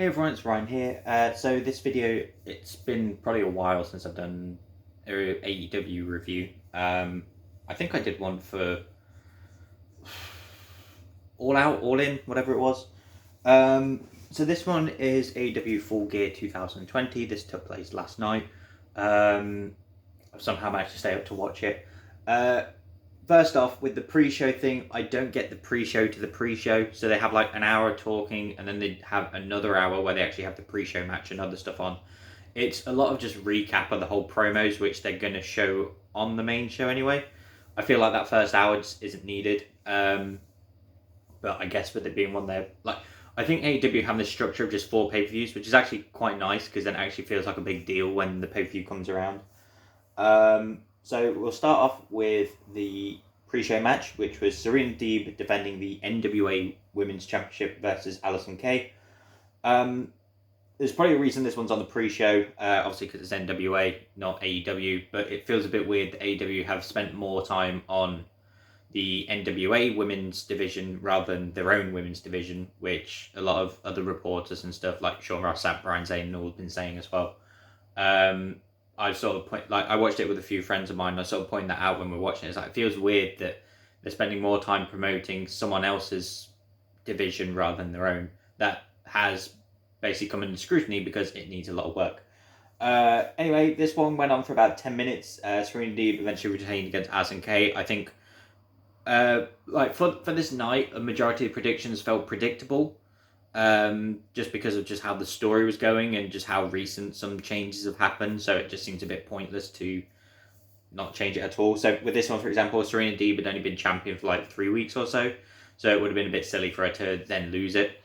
Hey everyone, it's Ryan here. So this video, it's been probably a while since I've done a AEW review. I think I did one for All Out, All In, whatever it was. So this one is AEW Full Gear 2020. This took place last night. I've somehow managed to stay up to watch it. First off, with the pre-show thing, I don't get the pre-show to the pre-show. So they have like an hour talking, and then they have another hour where they actually have the pre-show match and other stuff on. It's a lot of just recap of the whole promos, which they're going to show on the main show anyway. I feel like that first hour just isn't needed. But I guess with it being one there, like I think AEW have this structure of just 4 pay-per-views, which is actually quite nice because then it actually feels like a big deal when the pay-per-view comes around. So we'll start off with the pre-show match, which was Serena Deeb defending the NWA Women's Championship versus Allysin Kay. There's probably a reason this one's on the pre-show, obviously because it's NWA, not AEW, but it feels a bit weird that AEW have spent more time on the NWA women's division rather than their own women's division, which a lot of other reporters and stuff like Sean Ross Sapp, Brian Zane all have been saying as well. I sort of I watched it with a few friends of mine, and I sort of pointed that out when we were watching it. It's like, it feels weird that they're spending more time promoting someone else's division rather than their own. That has basically come under scrutiny because it needs a lot of work. Anyway, this one went on for about 10 minutes. Serena Deeb eventually retained against Allysin Kay. I think for this night, a majority of predictions felt predictable. Just because of just how the story was going and just how recent some changes have happened, so it just seems a bit pointless to not change it at all. So with this one, for example, Serena Deeb had only been champion for like 3 weeks or so it would have been a bit silly for her to then lose it.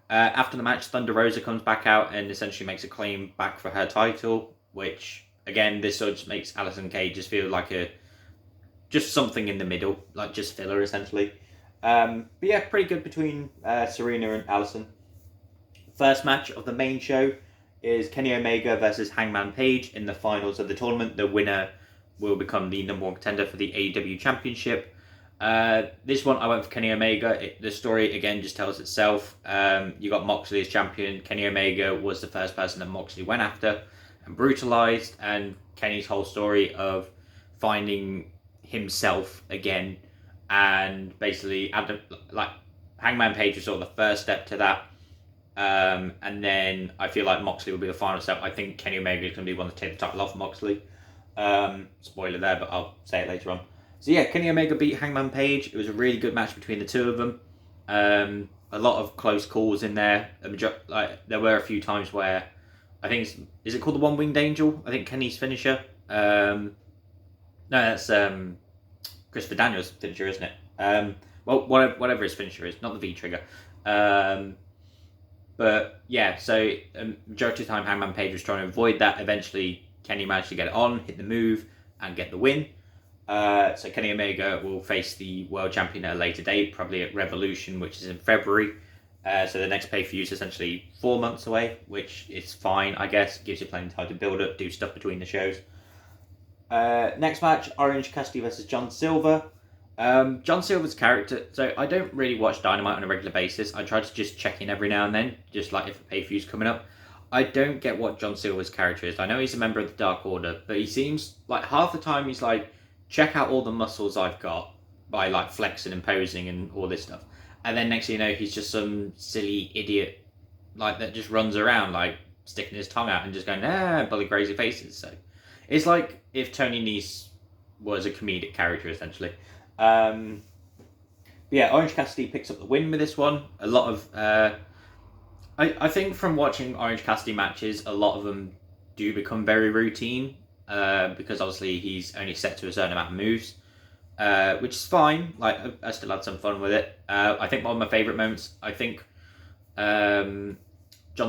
After the match, Thunder Rosa comes back out and essentially makes a claim back for her title, which again, this sort of just makes Allysin Kay just feel like just something in the middle, like just filler essentially. But yeah, pretty good between Serena and Allysin. First match of the main show is Kenny Omega versus Hangman Page in the finals of the tournament. The winner will become the number 1 contender for the AEW Championship. This one, I went for Kenny Omega. The story, again, just tells itself. You got Moxley as champion. Kenny Omega was the first person that Moxley went after and brutalized. And Kenny's whole story of finding himself again and basically, Hangman Page was sort of the first step to that. And then I feel like Moxley will be the final step. I think Kenny Omega is going to be one to take the title off Moxley. Spoiler there, but I'll say it later on. So yeah, Kenny Omega beat Hangman Page. It was a really good match between the two of them. A lot of close calls in there. There were a few times where I think is it called the One Winged Angel? I think Kenny's finisher. No, that's Christopher Daniels' finisher, isn't it? Whatever his finisher is, not the V trigger. But yeah, so majority of the time Hangman Page was trying to avoid that. Eventually, Kenny managed to get it on, hit the move, and get the win. So Kenny Omega will face the world champion at a later date, probably at Revolution, which is in February. So the next pay-per-view is essentially 4 months away, which is fine, I guess. It gives you plenty of time to build up, do stuff between the shows. Next match, Orange Cassidy versus John Silver. John Silver's character, so I don't really watch Dynamite on a regular basis. I try to just check in every now and then, just like if a pay-per-view's coming up. I don't get what John Silver's character is. I know he's a member of the Dark Order, but he seems like half the time he's like, check out all the muscles I've got by like flexing and posing and all this stuff. And then next thing you know, he's just some silly idiot like that just runs around like sticking his tongue out and just going, bully crazy faces. So it's like if Tony Nese was a comedic character essentially. Yeah, Orange Cassidy picks up the win with this one. A lot of I think from watching Orange Cassidy matches, a lot of them do become very routine because obviously he's only set to a certain amount of moves, which is fine. Like I still had some fun with it. I think one of my favourite moments, I think John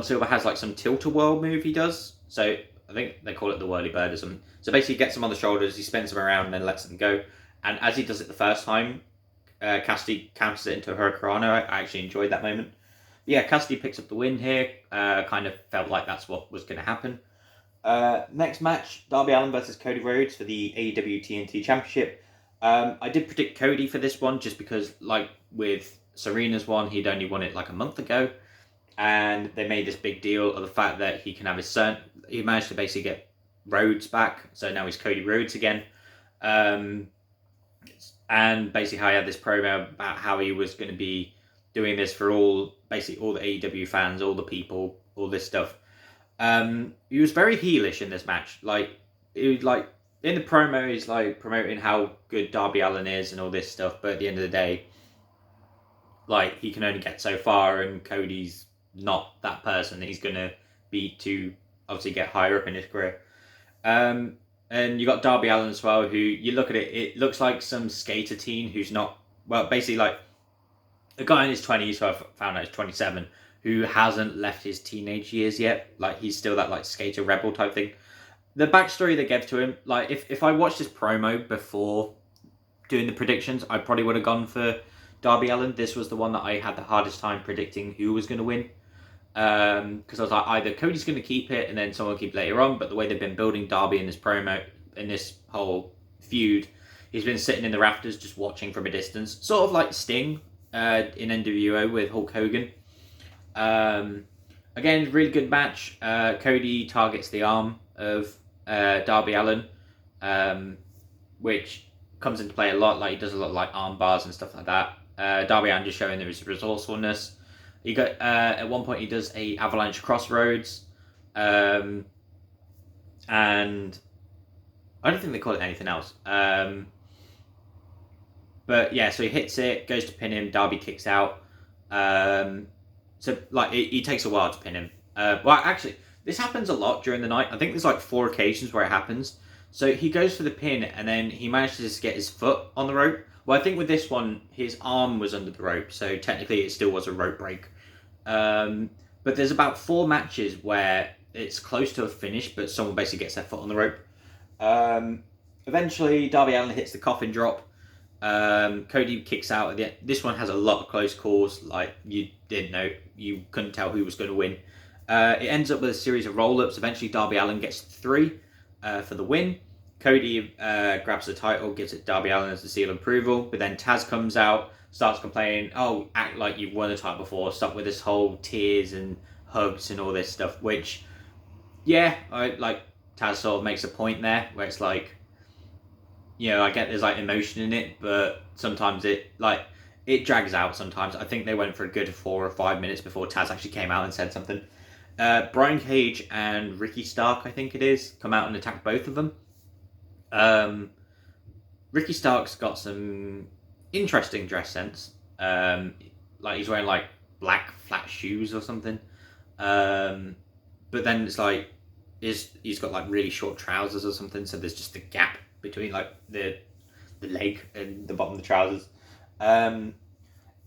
Silver has like some tilt-a-whirl move he does. So I think they call it the whirly bird or something. So basically he gets them on the shoulders, he spins them around and then lets them go. And as he does it the first time, Cassidy counters it into a Hurricanrana. I actually enjoyed that moment. But yeah, Cassidy picks up the win here. Kind of felt like that's what was going to happen. Next match, Darby Allin versus Cody Rhodes for the AEW TNT Championship. I did predict Cody for this one just because, like with Serena's one, he'd only won it like a month ago. and they made this big deal of the fact that he can have his son. He managed to basically get Rhodes back, so now he's Cody Rhodes again. And basically how he had this promo about how he was going to be doing this for all the AEW fans, all the people, all this stuff. He was very heelish in this match. In the promo, he's like promoting how good Darby Allin is and all this stuff. But at the end of the day, like, he can only get so far, and Cody's not that person that he's gonna be to obviously get higher up in his career. And you got Darby Allin as well, who you look at it looks like some skater teen who's not, well, basically like a guy in his 20s, who I found out is 27, who hasn't left his teenage years yet. Like, he's still that like skater rebel type thing. The backstory they gave to him, like, if I watched this promo before doing the predictions, I probably would have gone for Darby Allin. This was the one that I had the hardest time predicting who was going to win. Because I was like, either Cody's going to keep it and then someone will keep it later on, but the way they've been building Darby in this promo, in this whole feud, he's been sitting in the rafters just watching from a distance, sort of like Sting in NWO with Hulk Hogan. Again, really good match. Cody targets the arm of Darby Allin, which comes into play a lot. Like, he does a lot of like arm bars and stuff like that. Darby Allin just showing his resourcefulness. He got at one point he does a avalanche crossroads, and I don't think they call it anything else. But yeah, so he hits it, goes to pin him. Darby kicks out. So like he takes a while to pin him. Well, actually, this happens a lot during the night. I think there's like 4 occasions where it happens. So he goes for the pin, and then he manages to get his foot on the rope. Well, I think with this one, his arm was under the rope, so technically it still was a rope break. But there's about 4 matches where it's close to a finish, but someone basically gets their foot on the rope. Eventually, Darby Allin hits the coffin drop. Cody kicks out at the end. This one has a lot of close calls. Like, you didn't know, you couldn't tell who was going to win. It ends up with a series of roll-ups. Eventually, Darby Allin gets 3 for the win. Cody grabs the title, gives it Darby Allin as the seal of approval, but then Taz comes out, starts complaining, oh, act like you've won the title before, stop with this whole tears and hugs and all this stuff, which, yeah, Taz sort of makes a point there, where it's like, you know, I get there's like emotion in it, but sometimes it drags out sometimes. I think they went for a good 4 or 5 minutes before Taz actually came out and said something. Brian Cage and Ricky Stark, I think it is, come out and attack both of them. Ricky Stark's got some interesting dress sense. Like, he's wearing like black flat shoes or something. But then it's like he's got like really short trousers or something, so there's just a gap between like the leg and the bottom of the trousers.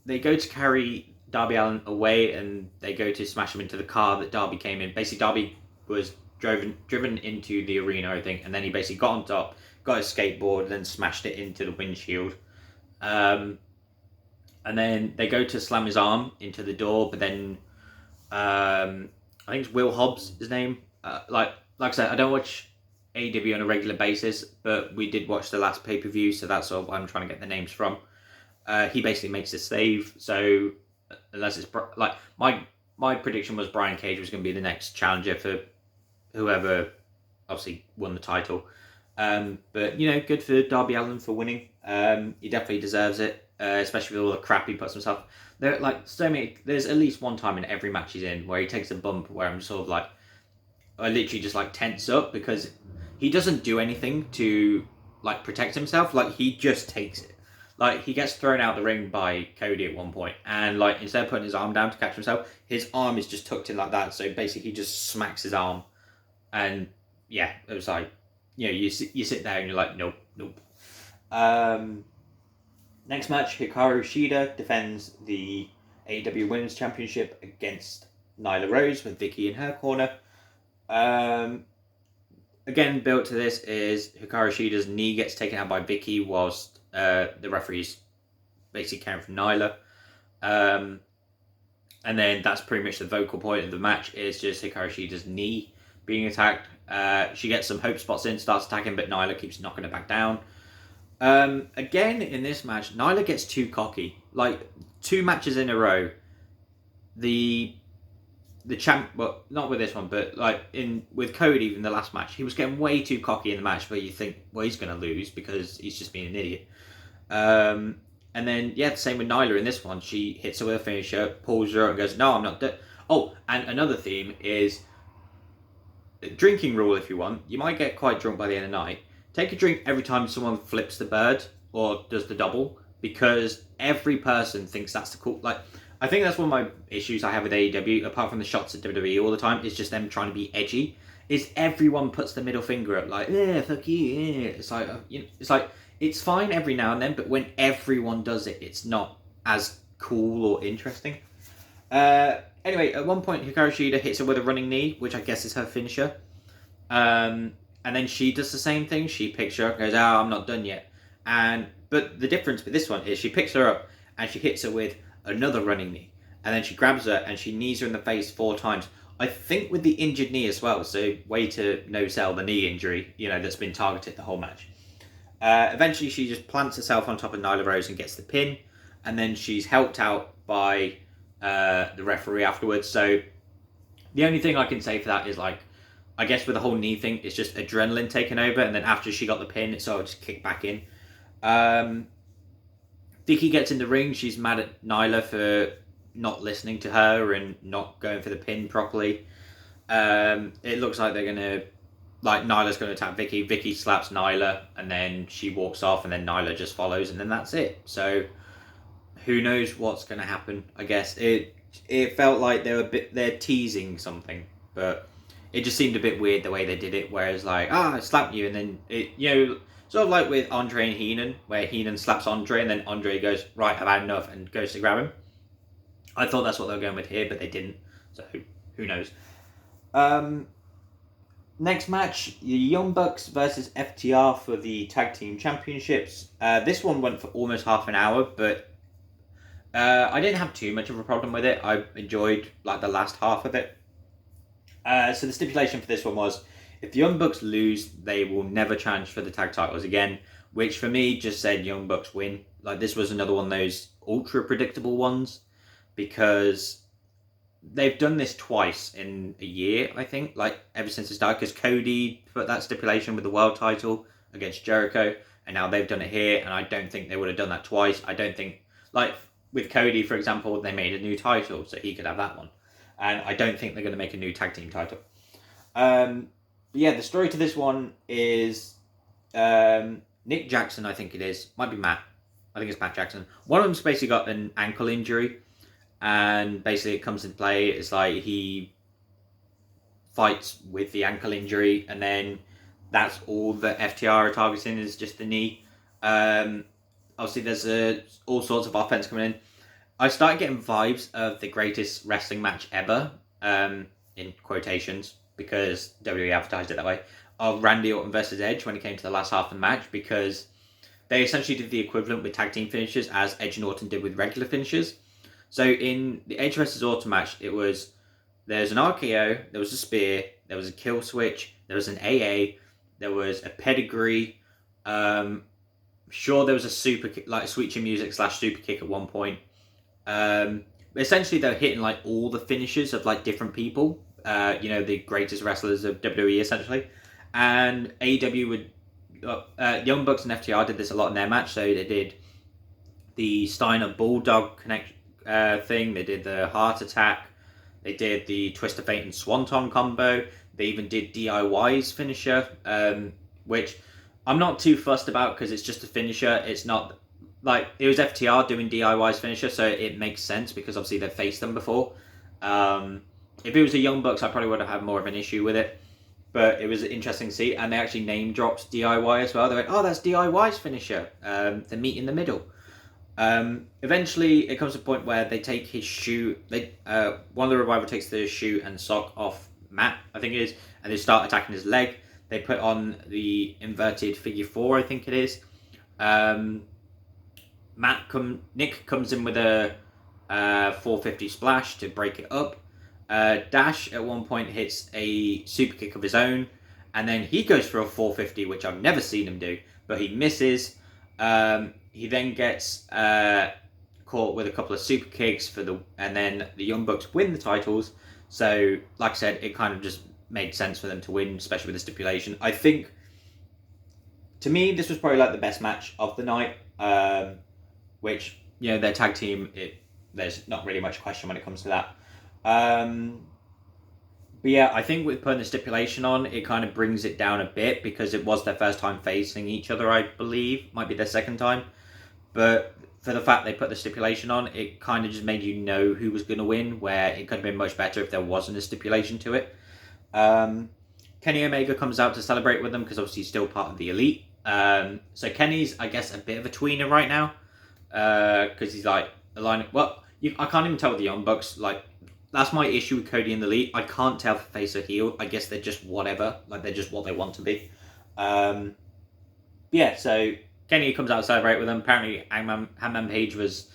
They go to carry Darby Allin away, and they go to smash him into the car that Darby came in. Basically, Darby was driven into the arena, I think, and then he basically got on top, got his skateboard, and then smashed it into the windshield. And then they go to slam his arm into the door, but then I think it's Will Hobbs, his name. Like I said, I don't watch AEW on a regular basis, but we did watch the last pay-per-view, so that's sort of where I'm trying to get the names from. He basically makes a save, so unless it's like my prediction was Brian Cage was going to be the next challenger for whoever obviously won the title. But, you know, good for Darby Allin for winning. He definitely deserves it, especially with all the crap he puts himself. There's at least one time in every match he's in where he takes a bump where I'm sort of like, I literally just like tense up, because he doesn't do anything to like protect himself. Like, he just takes it. Like, he gets thrown out the ring by Cody at one point, and like, instead of putting his arm down to catch himself, his arm is just tucked in like that. So basically, he just smacks his arm, and yeah, it was like, you know, you sit there and you're like, nope. Next match, Hikaru Shida defends the AEW Women's Championship against Nyla Rose with Vicky in her corner. Again, built to this is Hikaru Shida's knee gets taken out by Vicky whilst the referee's basically caring for Nyla. And then that's pretty much the vocal point of the match, is just Hikaru Shida's knee being attacked. She gets some hope spots in, starts attacking, but Nyla keeps knocking her back down. Again, in this match, Nyla gets too cocky. Like, 2 matches in a row, the the champ, well, not with this one, but like with Cody in the last match, he was getting way too cocky in the match where you think, well, he's going to lose because he's just being an idiot. And then, the same with Nyla in this one. She hits her with a finisher, pulls her out and goes, no, I'm not done. Oh, and another theme is drinking rule if you want. You might get quite drunk by the end of the night. Take a drink every time someone flips the bird or does the double, because every person thinks that's the cool. Like, I think that's one of my issues I have with AEW, apart from the shots at WWE all the time, is just them trying to be edgy. Is everyone puts the middle finger up, like, yeah, fuck you, yeah. It's like, it's like, it's fine every now and then, but when everyone does it, it's not as cool or interesting. Anyway, at one point, Hikaru Shida hits her with a running knee, which I guess is her finisher. And then she does the same thing. She picks her up and goes, I'm not done yet. But the difference with this one is she picks her up and she hits her with another running knee. And then she grabs her and she knees her in the face 4 times. I think with the injured knee as well. So way to no-sell the knee injury, that's been targeted the whole match. Eventually, she just plants herself on top of Nyla Rose and gets the pin. And then she's helped out by the referee afterwards. So the only thing I can say for that is, like, I guess with the whole knee thing, it's just adrenaline taking over. And then after she got the pin, it sort of just kicked back in. Vicky gets in the ring. She's mad at Nyla for not listening to her and not going for the pin properly. It looks like they're going to... Like, Nyla's going to attack Vicky. Vicky slaps Nyla, and then she walks off, and then Nyla just follows, and then that's it. So, who knows what's going to happen, I guess. It felt like they're teasing something, but it just seemed a bit weird the way they did it, whereas, like, I slapped you, and then, sort of like with Andre and Heenan, where Heenan slaps Andre, and then Andre goes, right, I've had enough, and goes to grab him. I thought that's what they were going with here, but they didn't, so who knows. Next match, the Young Bucks versus FTR for the Tag Team Championships. This one went for almost half an hour, but I didn't have too much of a problem with it. I enjoyed like the last half of it. So the stipulation for this one was, if the Young Bucks lose, they will never challenge for the tag titles again, which for me just said Young Bucks win. Like, this was another one of those ultra predictable ones, because they've done this twice in a year, I think, like ever since it started, because Cody put that stipulation with the world title against Jericho, and now they've done it here, and I don't think they would have done that twice. I don't think, like with Cody, for example, they made a new title, so he could have that one, and I don't think they're going to make a new tag team title. The story to this one is Nick Jackson, I think it is, might be Matt, I think it's Matt Jackson. One of them's basically got an ankle injury, and basically it comes into play. It's like he fights with the ankle injury, and then that's all that FTR are targeting is just the knee. Obviously, there's all sorts of offense coming in. I started getting vibes of the greatest wrestling match ever, in quotations, because WWE advertised it that way, of Randy Orton versus Edge when it came to the last half of the match, because they essentially did the equivalent with tag team finishes as Edge and Orton did with regular finishes. So in the Edge versus Orton match, there's an RKO, there was a spear, there was a kill switch, there was an AA, there was a pedigree. Sure, there was a super kick, like Sweet Chin Music / super kick at one point. Essentially, they're hitting like all the finishes of like different people. The greatest wrestlers of WWE essentially, and AEW would Young Bucks and FTR did this a lot in their match. So they did the Steiner Bulldog connection. Thing. They did the heart attack. They did the Twist of Fate and Swanton combo. They even did DIY's finisher, which I'm not too fussed about because it's just a finisher. It's not like it was FTR doing DIY's finisher, so it makes sense because obviously they've faced them before. If it was a Young Bucks, I probably would have had more of an issue with it. But it was interesting to see, and they actually name dropped DIY as well. They went, "Oh, that's DIY's finisher." The meet in the middle. Eventually, it comes to a point where they take his shoe. One of the Revival takes the shoe and sock off Matt, I think it is, and they start attacking his leg. They put on the inverted figure 4, I think it is. Nick comes in with a 450 splash to break it up. Dash at one point hits a super kick of his own, and then he goes for a 450, which I've never seen him do, but he misses. He then gets caught with a couple of super kicks and then the Young Bucks win the titles. So, like I said, it kind of just made sense for them to win, especially with the stipulation. I think, to me, this was probably like the best match of the night. Which, their tag team, there's not really much question when it comes to that. But yeah, I think with putting the stipulation on, it kind of brings it down a bit because it was their first time facing each other, I believe. Might be their second time. But for the fact they put the stipulation on, it kind of just made you know who was going to win, where it could have been much better if there wasn't a stipulation to it. Kenny Omega comes out to celebrate with them because obviously he's still part of the Elite. So Kenny's, I guess, a bit of a tweener right now because he's like a line. Well, I can't even tell with the Young Bucks. Like, that's my issue with Cody and the Elite. I can't tell if face or heel. I guess they're just whatever. Like, they're just what they want to be. Yeah, so Kenny comes out to celebrate with them. Apparently, Hangman Page was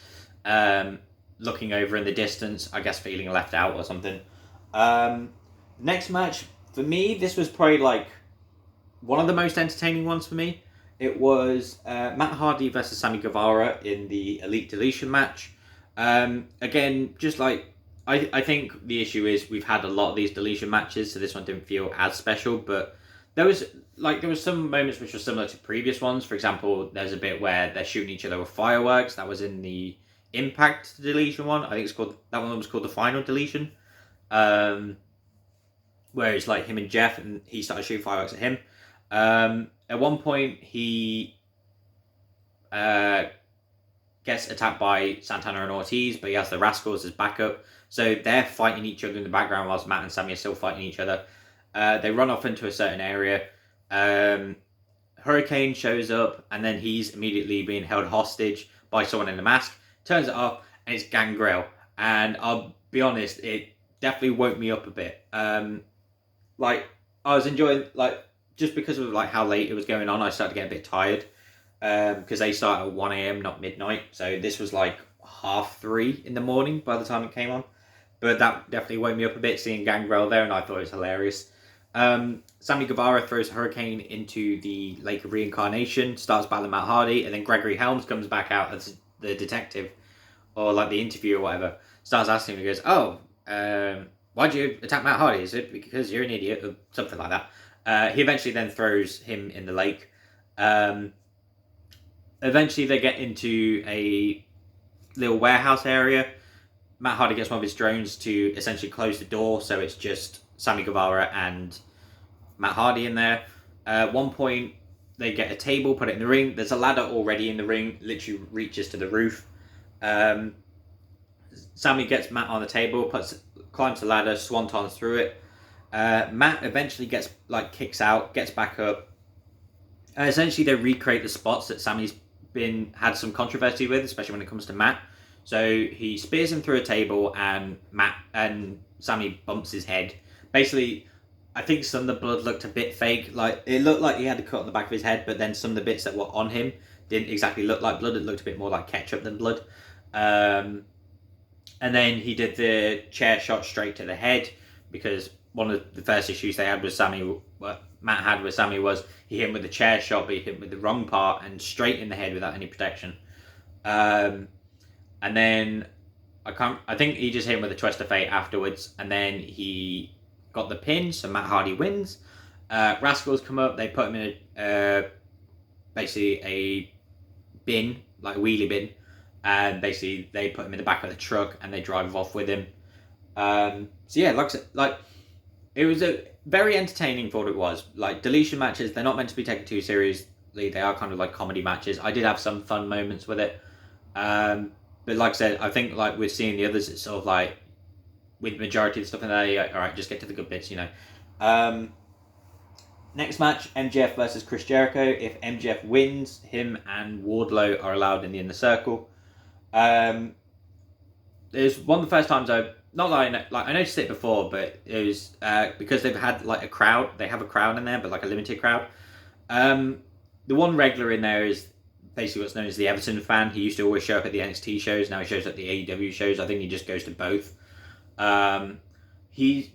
looking over in the distance, I guess feeling left out or something. Next match, for me, this was probably like one of the most entertaining ones for me. It was Matt Hardy versus Sammy Guevara in the Elite Deletion match. Again, just like, I think the issue is we've had a lot of these deletion matches, so this one didn't feel as special, but there was some moments which were similar to previous ones. For example, there's a bit where they're shooting each other with fireworks. That was in the Impact deletion one. I think that one was called the Final Deletion. Where it's like him and Jeff, and he started shooting fireworks at him. At one point, he gets attacked by Santana and Ortiz, but he has the Rascals as backup. So they're fighting each other in the background whilst Matt and Sammy are still fighting each other. They run off into a certain area. Hurricane shows up, and then he's immediately being held hostage by someone in a mask. Turns it off, and it's Gangrel. And I'll be honest, it definitely woke me up a bit. I was enjoying, just because of how late it was going on, I started to get a bit tired. Because they start at 1 a.m, not midnight. So this was 3:30 in the morning by the time it came on. But that definitely woke me up a bit, seeing Gangrel there, and I thought it was hilarious. Sammy Guevara throws Hurricane into the Lake of Reincarnation, starts battling Matt Hardy, and then Gregory Helms comes back out as the detective, or the interview or whatever, starts asking him, he goes, why'd you attack Matt Hardy? Is it because you're an idiot? Or something like that. He eventually then throws him in the lake. Eventually they get into a little warehouse area. Matt Hardy gets one of his drones to essentially close the door, so it's just Sammy Guevara and Matt Hardy in there. At one point, they get a table, put it in the ring. There's a ladder already in the ring, literally reaches to the roof. Sammy gets Matt on the table, climbs the ladder, swantons through it. Matt eventually kicks out, gets back up. Essentially, they recreate the spots that Sammy's had some controversy with, especially when it comes to Matt. So he spears him through a table, and Sammy bumps his head. Basically, I think some of the blood looked a bit fake. It looked like he had a cut on the back of his head, but then some of the bits that were on him didn't exactly look like blood. It looked a bit more like ketchup than blood. And then he did the chair shot straight to the head, because one of the first issues they had with Matt had with Sammy was he hit him with the chair shot, but he hit him with the wrong part and straight in the head without any protection. And then I think he just hit him with a twist of fate afterwards, and then he got the pin, so Matt Hardy wins. Rascals come up, they put him in basically a bin, like a wheelie bin, and basically they put him in the back of the truck and they drive off with him. So yeah, like I said, it was a very entertaining for what it was. Deletion matches, they're not meant to be taken too seriously. They are kind of like comedy matches. I did have some fun moments with it. But like I said, I think with seeing the others, it's sort of with the majority of the stuff in there, all right, just get to the good bits, Next match, MJF versus Chris Jericho. If MJF wins, him and Wardlow are allowed in the Inner Circle. It's one of the first times I noticed it before, but it was because they've had a crowd. They have a crowd in there, but a limited crowd. The one regular in there is basically what's known as the Everton fan. He used to always show up at the NXT shows. Now he shows up at the AEW shows. I think he just goes to both. He's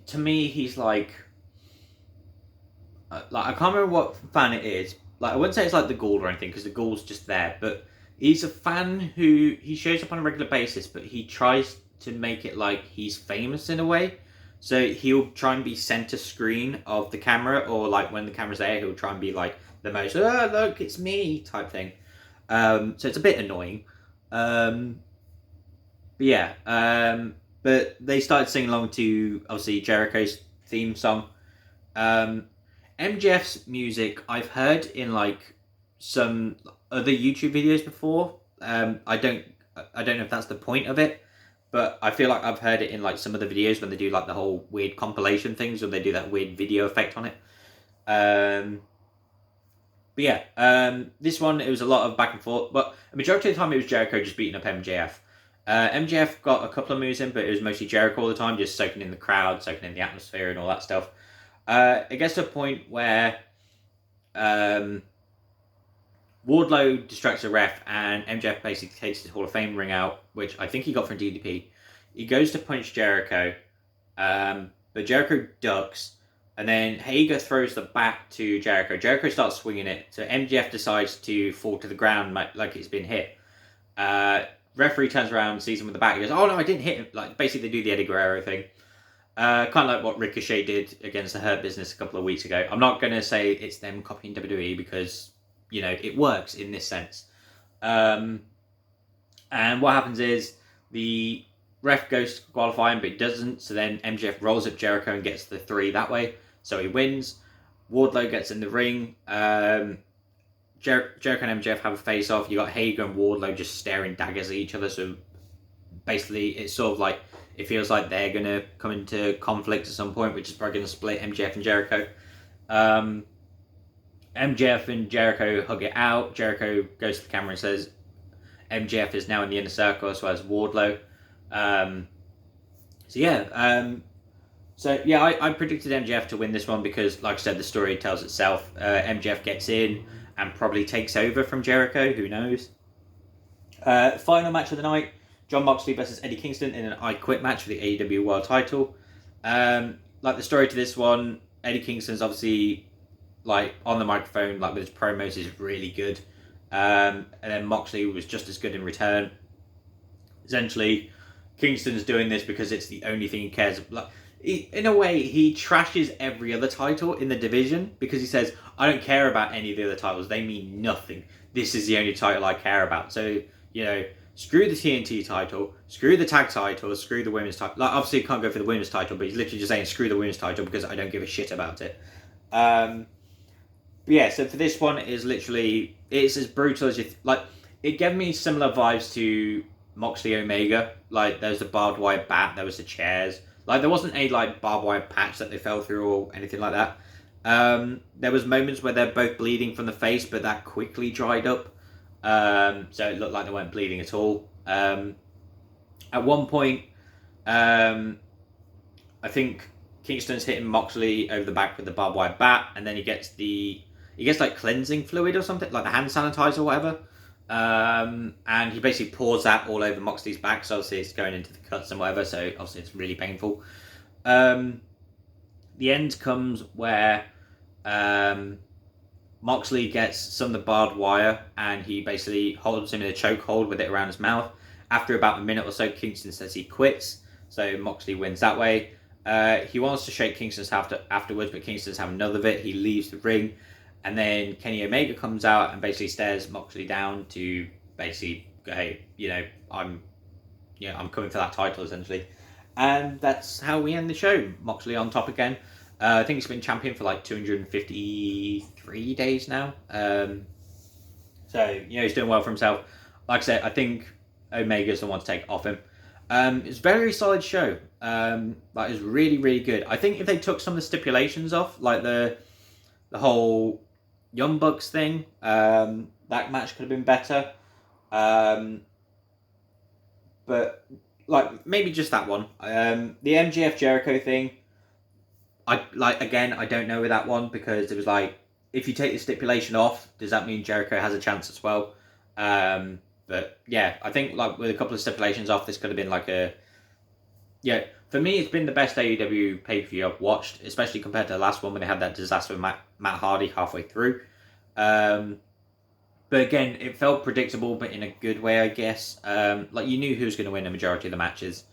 I can't remember what fan it is. I wouldn't say it's the Ghoul or anything, because the Ghoul's just there. But he's a fan who he shows up on a regular basis, but he tries to make it he's famous in a way. So he'll try and be center screen of the camera, or like when the camera's there, he'll try and be like the most, oh, look, it's me type thing. So it's a bit annoying. But yeah, but they started singing along to obviously Jericho's theme song. Um, MJF's music I've heard in like some other YouTube videos before. I don't know if that's the point of it, but I feel like I've heard it in like some of the videos when they do like the whole weird compilation things, or they do that weird video effect on it. But yeah, this one it was a lot of back and forth, but a majority of the time it was Jericho just beating up MJF. MJF got a couple of moves in, but it was mostly Jericho all the time, just soaking in the crowd, soaking in the atmosphere, and all that stuff. It gets to a point where Wardlow distracts the ref, and MJF basically takes his Hall of Fame ring out, which I think he got from DDP. He goes to punch Jericho, but Jericho ducks, and then Hager throws the bat to Jericho. Jericho starts swinging it, so MJF decides to fall to the ground like it's been hit. Referee turns around, sees him with the bat, he goes, "Oh no, I didn't hit him." Like basically, they do the Eddie Guerrero thing. Kind of like what Ricochet did against the Hurt Business a couple of weeks ago. I'm not going to say it's them copying WWE because, it works in this sense. And what happens is the ref goes to qualify him, but he doesn't. So then MJF rolls up Jericho and gets the 3 that way. So he wins. Wardlow gets in the ring. Jericho and MJF have a face-off. You got Hager and Wardlow just staring daggers at each other. So basically, it's sort of like, it feels like they're going to come into conflict at some point, which is probably going to split MJF and Jericho. MJF and Jericho hug it out. Jericho goes to the camera and says MJF is now in the inner circle as well as Wardlow. I predicted MJF to win this one because, like I said, the story tells itself. MJF gets in and probably takes over from Jericho. Who knows? Final match of the night. Jon Moxley versus Eddie Kingston in an I Quit match for the AEW World Title. Like the story to this one, Eddie Kingston's obviously like on the microphone, like with his promos, is really good. And then Moxley was just as good in return. Essentially, Kingston's doing this because it's the only thing he cares about. In a way, he trashes every other title in the division because he says, "I don't care about any of the other titles. They mean nothing. This is the only title I care about." So, screw the TNT title, screw the tag title, screw the women's title. Like, obviously, he can't go for the women's title, but he's literally just saying, screw the women's title because I don't give a shit about it. So for this one, it's as brutal as it gave me similar vibes to Moxley Omega. Like, there's the barbed wire bat, there was the chairs. Like, there wasn't a, barbed wire patch that they fell through or anything like that. There was moments where they're both bleeding from the face, but that quickly dried up. So it looked like they weren't bleeding at all. At one point, I think Kingston's hitting Moxley over the back with the barbed wire bat, and then he gets cleansing fluid or something, like the hand sanitizer or whatever. And he basically pours that all over Moxley's back, so obviously it's going into the cuts and whatever, so obviously it's really painful. The end comes where Moxley gets some of the barbed wire and he basically holds him in a chokehold with it around his mouth. After about a minute or so, Kingston says he quits, so Moxley wins that way. He wants to shake Kingston's hand afterwards, but Kingston's having none of it. He leaves the ring, and then Kenny Omega comes out and basically stares Moxley down to basically go, "Hey, I'm coming for that title," essentially. And that's how we end the show. Moxley on top again. I think he's been champion for 253 days now. So he's doing well for himself. Like I said, I think Omega's the one to take off him. It's a very solid show. It was really, really good. I think if they took some of the stipulations off, like the whole Young Bucks thing, that match could have been better. But maybe just that one. The MJF Jericho thing, I don't know with that one because it was if you take the stipulation off, does that mean Jericho has a chance as well? But yeah, I think with a couple of stipulations off, this could have been for me, it's been the best AEW pay-per-view I've watched, especially compared to the last one when they had that disaster with Matt Hardy halfway through. But again, it felt predictable, but in a good way, I guess. You knew who was going to win a majority of the matches.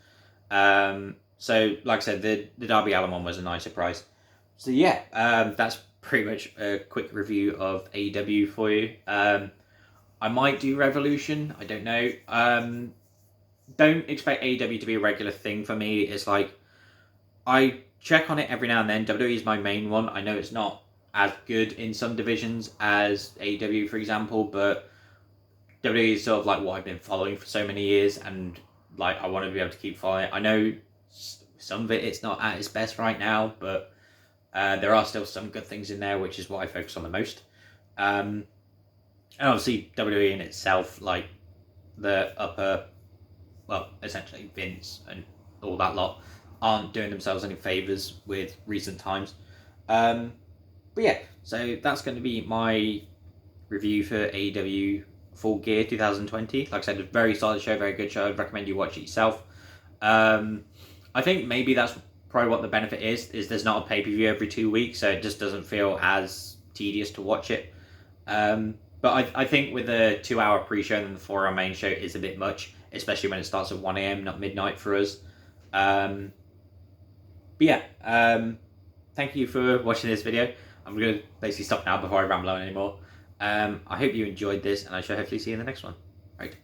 So, like I said, the Darby Allin one was a nice surprise. So yeah, that's pretty much a quick review of AEW for you. I might do Revolution. I don't know. Don't expect AEW to be a regular thing for me. It's like I check on it every now and then. WWE is my main one. I know it's not as good in some divisions as AEW, for example, but WWE is sort of like what I've been following for so many years, and like I want to be able to keep following it. I know some of it's not at its best right now, but there are still some good things in there, which is what I focus on the most. And obviously WWE in itself, like the upper, well, essentially Vince and all that lot, aren't doing themselves any favors with recent times. But yeah, so that's going to be my review for AEW Full Gear 2020. Like I said, a very solid show, very good show. I'd recommend you watch it yourself. I think maybe that's probably what the benefit is there's not a pay-per-view every 2 weeks, so it just doesn't feel as tedious to watch it. But I think with a 2-hour pre-show and the 4-hour main show is a bit much, especially when it starts at 1 a.m, not midnight for us. But yeah, thank you for watching this video. I'm going to basically stop now before I ramble on anymore. I hope you enjoyed this, and I shall hopefully see you in the next one. Right.